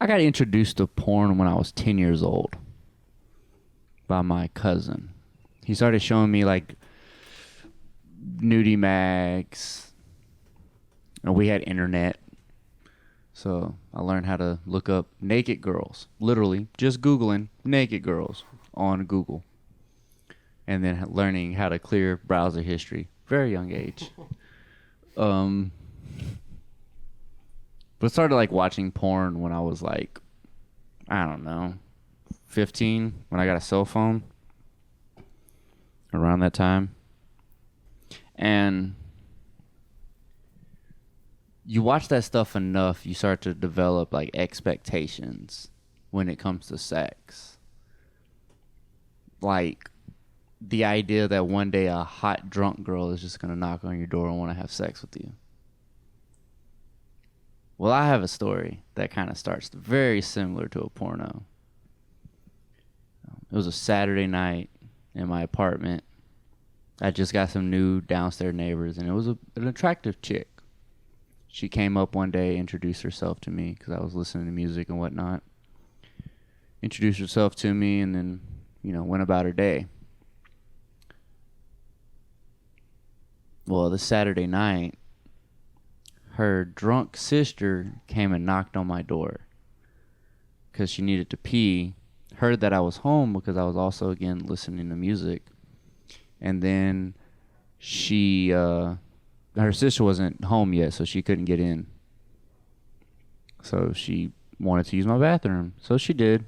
I got introduced to porn when I was 10 years old by my cousin. He started showing me like nudie mags, and we had internet. So I learned how to look up naked girls. Literally, just Googling naked girls on Google. And then learning how to clear browser history. Very young age. But started like watching porn when I was like, I don't know, 15, when I got a cell phone. Around that time. And you watch that stuff enough, you start to develop like expectations when it comes to sex. Like the idea that one day a hot drunk girl is just going to knock on your door and want to have sex with you. Well, I have a story that kind of starts very similar to a porno. It was a Saturday night in my apartment. I just got some new downstairs neighbors, and it was an attractive chick. She came up one day, introduced herself to me because I was listening to music and whatnot. Introduced herself to me, and then, went about her day. Well, this Saturday night, her drunk sister came and knocked on my door because she needed to pee. Heard that I was home because I was also, again, listening to music. And then her sister wasn't home yet, so she couldn't get in. So she wanted to use my bathroom. So she did.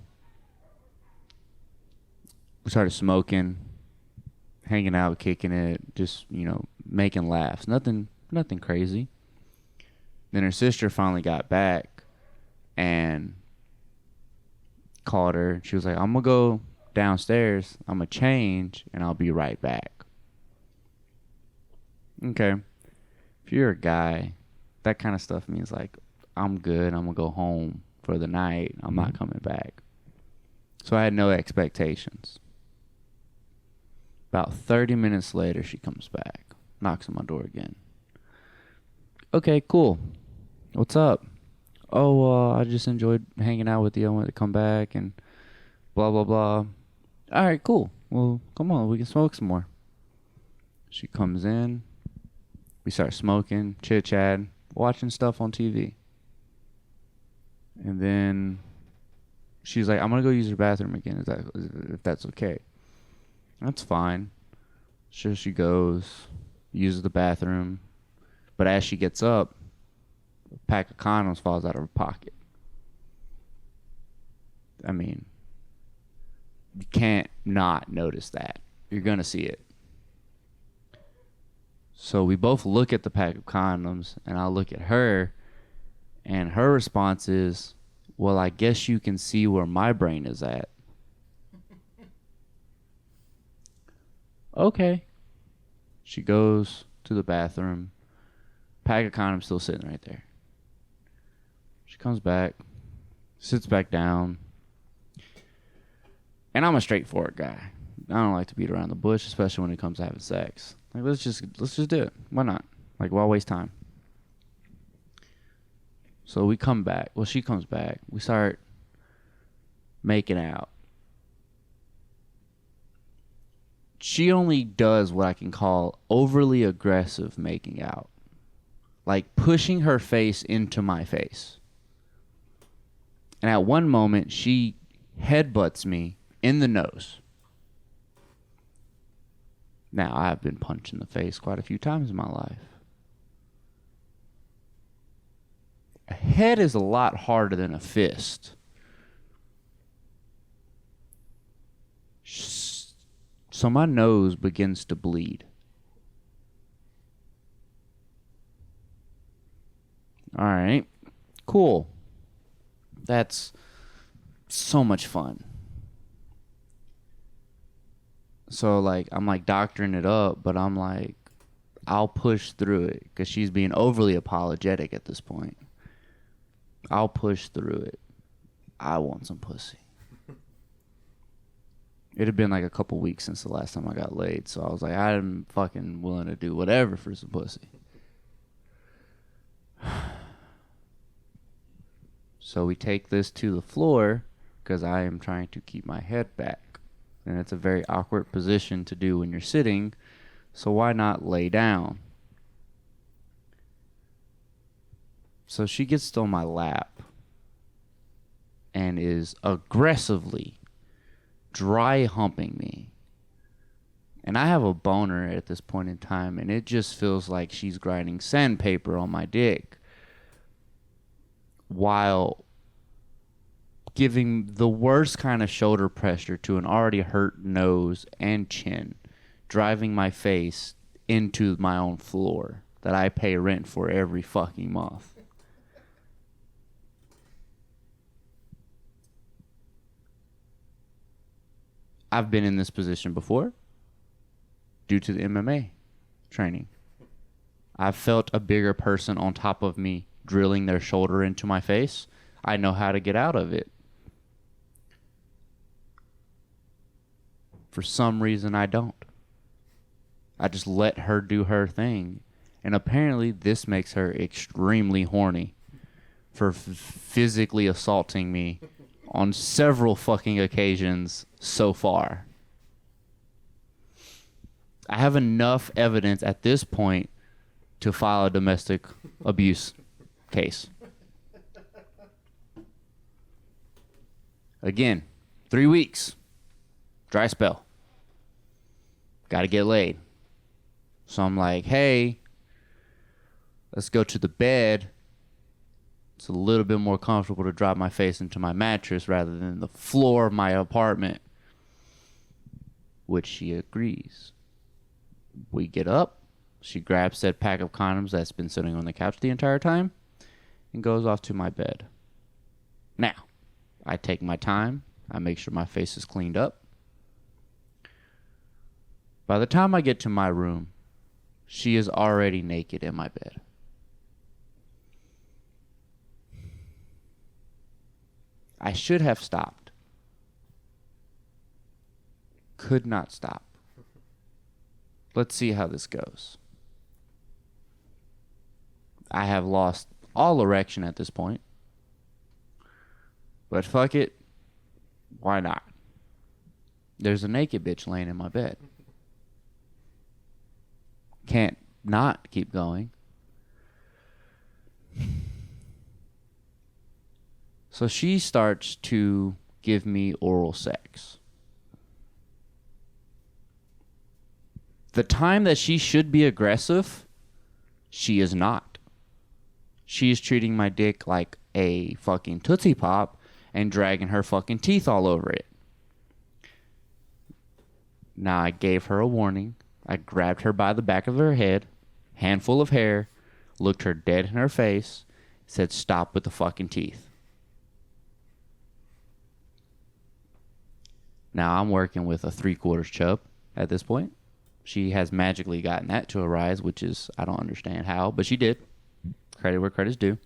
We started smoking, hanging out, kicking it, just, making laughs. Nothing crazy. Then her sister finally got back and called her. She was like, I'm going to go downstairs. I'm going to change, and I'll be right back. Okay. If you're a guy, that kind of stuff means like, I'm good. I'm going to go home for the night. I'm not coming back. So I had no expectations. About 30 minutes later, she comes back, knocks on my door again. Okay, cool. What's up? Oh, I just enjoyed hanging out with you. I wanted to come back and blah, blah, blah. All right, cool. Well, come on. We can smoke some more. She comes in. We start smoking, chit-chatting, watching stuff on TV. And then she's like, I'm going to go use your bathroom again, if that's okay. That's fine. So she goes, uses the bathroom. But as she gets up, a pack of condoms falls out of her pocket. I mean, you can't not notice that. You're going to see it. So we both look at the pack of condoms, and I look at her, and her response is, well, I guess you can see where my brain is at. Okay. She goes to the bathroom. Pack of condoms still sitting right there. She comes back, sits back down, and I'm a straightforward guy. I don't like to beat around the bush, especially when it comes to having sex. Like, let's just do it. Why not? Like, why waste time? So we come back. Well, she comes back. We start making out. She only does what I can call overly aggressive making out. Like pushing her face into my face. And at one moment, she headbutts me in the nose. Now, I've been punched in the face quite a few times in my life. A head is a lot harder than a fist. So my nose begins to bleed. All right. Cool. That's so much fun. So, like, I'm, like, doctoring it up, but I'm, like, I'll push through it because she's being overly apologetic at this point. I'll push through it. I want some pussy. It had been, like, a couple weeks since the last time I got laid, so I was like, I'm fucking willing to do whatever for some pussy. So we take this to the floor because I am trying to keep my head back. And it's a very awkward position to do when you're sitting. So why not lay down? So she gets on my lap and is aggressively dry humping me. And I have a boner at this point in time, and it just feels like she's grinding sandpaper on my dick while giving the worst kind of shoulder pressure to an already hurt nose and chin, driving my face into my own floor that I pay rent for every fucking month. I've been in this position before due to the MMA training. I've felt a bigger person on top of me drilling their shoulder into my face. I know how to get out of it. For some reason, I don't. I just let her do her thing. And apparently, this makes her extremely horny for physically assaulting me on several fucking occasions so far. I have enough evidence at this point to file a domestic abuse case. Again, 3 weeks. Dry spell. Got to get laid. So I'm like, hey, let's go to the bed. It's a little bit more comfortable to drop my face into my mattress rather than the floor of my apartment. Which she agrees. We get up. She grabs said pack of condoms that's been sitting on the couch the entire time and goes off to my bed. Now, I take my time. I make sure my face is cleaned up. By the time I get to my room, she is already naked in my bed. I should have stopped. Could not stop. Let's see how this goes. I have lost all erection at this point. But fuck it. Why not? There's a naked bitch laying in my bed. Can't not keep going. So she starts to give me oral sex. The time that she should be aggressive, she is not. She is treating my dick like a fucking Tootsie Pop and dragging her fucking teeth all over it. Now, I gave her a warning. I grabbed her by the back of her head, handful of hair, looked her dead in her face, said, stop with the fucking teeth. Now, I'm working with a 3/4 chub at this point. She has magically gotten that to arise, which is, I don't understand how, but she did. Credit where credit's due.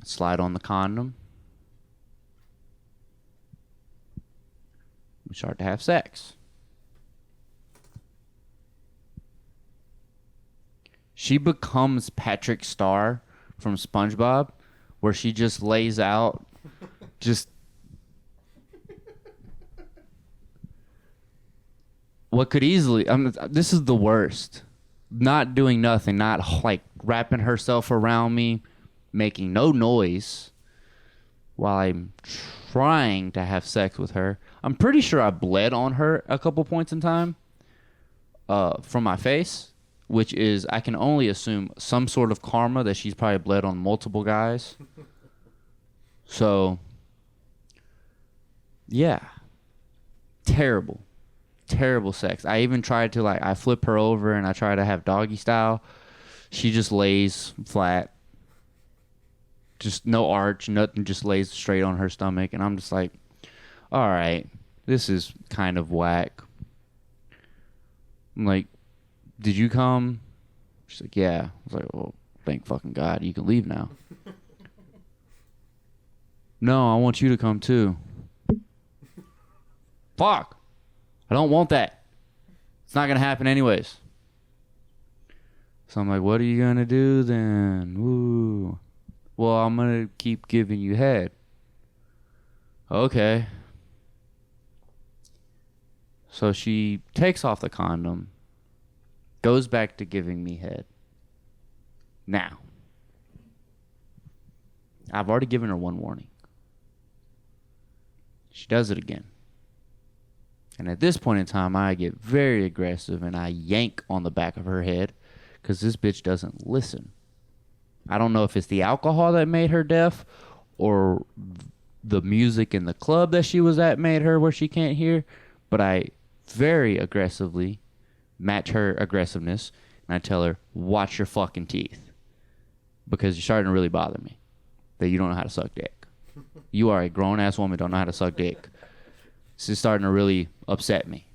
Slide on the condom. We start to have sex. She becomes Patrick Star from SpongeBob, where she just lays out, just what could easily, this is the worst. Not doing nothing, not like wrapping herself around me, making no noise while I'm trying to have sex with her. I'm pretty sure I bled on her a couple points in time from my face, which is, I can only assume, some sort of karma that she's probably bled on multiple guys. So, yeah. Terrible. Terrible sex. I even tried to, I flip her over and I try to have doggy style. She just lays flat. Just no arch, nothing, just lays straight on her stomach. And I'm just like, all right, this is kind of whack. I'm like, did you come? She's like, yeah. I was like, well, thank fucking God. You can leave now. No, I want you to come too. Fuck. I don't want that. It's not going to happen anyways. So I'm like, what are you going to do then? Woo. Well, I'm going to keep giving you head. Okay. So she takes off the condom, goes back to giving me head. Now, I've already given her one warning. She does it again. And at this point in time, I get very aggressive and I yank on the back of her head because this bitch doesn't listen. I don't know if it's the alcohol that made her deaf or the music in the club that she was at made her where she can't hear, but I very aggressively match her aggressiveness and I tell her, watch your fucking teeth because you're starting to really bother me that you don't know how to suck dick. You are a grown-ass woman, don't know how to suck dick. This is starting to really upset me.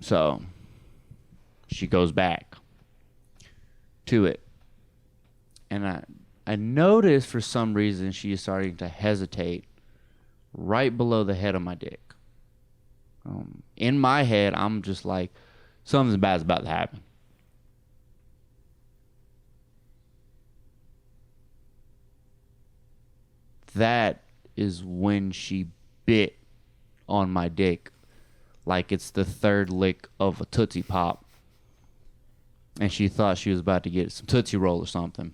So she goes back to it. And I noticed for some reason she is starting to hesitate right below the head of my dick. In my head, I'm just like, something bad's about to happen. That is when she bit on my dick like it's the third lick of a Tootsie Pop. And she thought she was about to get some Tootsie Roll or something.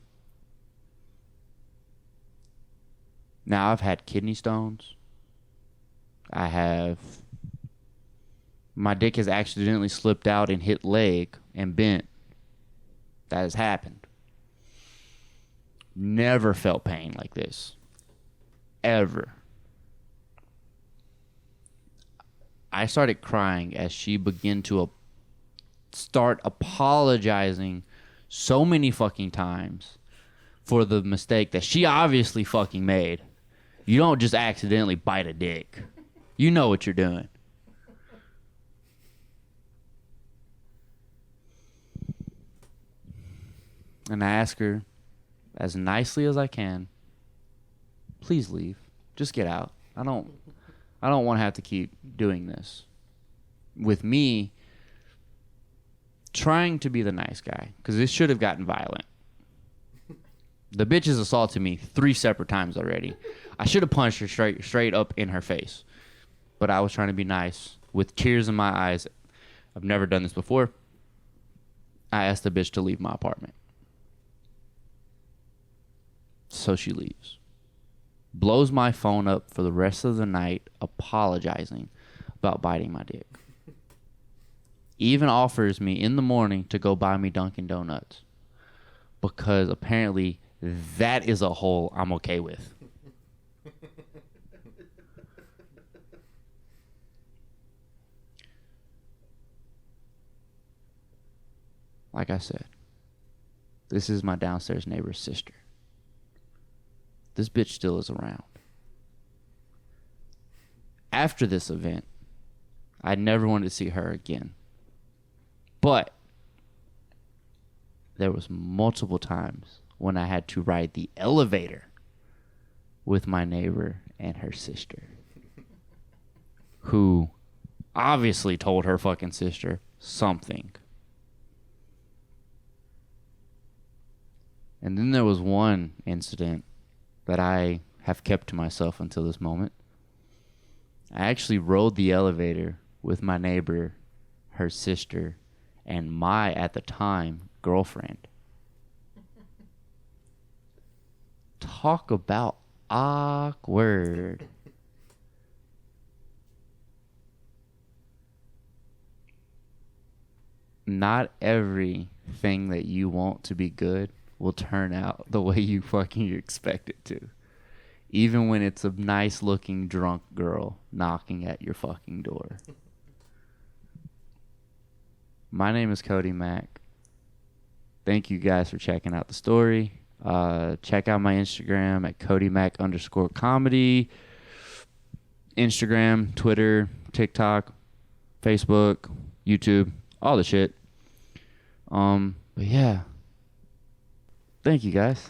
Now, I've had kidney stones. My dick has accidentally slipped out and hit leg and bent. That has happened. Never felt pain like this. Ever. I started crying as she began to start apologizing so many fucking times for the mistake that she obviously fucking made. You don't just accidentally bite a dick. You know what you're doing. And I ask her as nicely as I can, please leave. Just get out. I don't want to have to keep doing this. With me trying to be the nice guy, because this should have gotten violent. The bitch has assaulted me 3 separate times already. I should have punched her straight up in her face. But I was trying to be nice with tears in my eyes. I've never done this before. I asked the bitch to leave my apartment. So she leaves. Blows my phone up for the rest of the night, apologizing about biting my dick. Even offers me in the morning to go buy me Dunkin' Donuts. Because apparently that is a hole I'm okay with. Like I said, this is my downstairs neighbor's sister. This bitch still is around. After this event, I never wanted to see her again. But there was multiple times when I had to ride the elevator with my neighbor and her sister, who obviously told her fucking sister something. And then there was one incident that I have kept to myself until this moment. I actually rode the elevator with my neighbor, her sister, and my, at the time, girlfriend. Talk about awkward. Not everything that you want to be good will turn out the way you fucking expect it to. Even when it's a nice looking drunk girl knocking at your fucking door. My name is Cody Mac. Thank you guys for checking out the story. Check out my Instagram at CodyMac_comedy. Instagram, Twitter, TikTok, Facebook, YouTube, all the shit. But yeah. Thank you guys.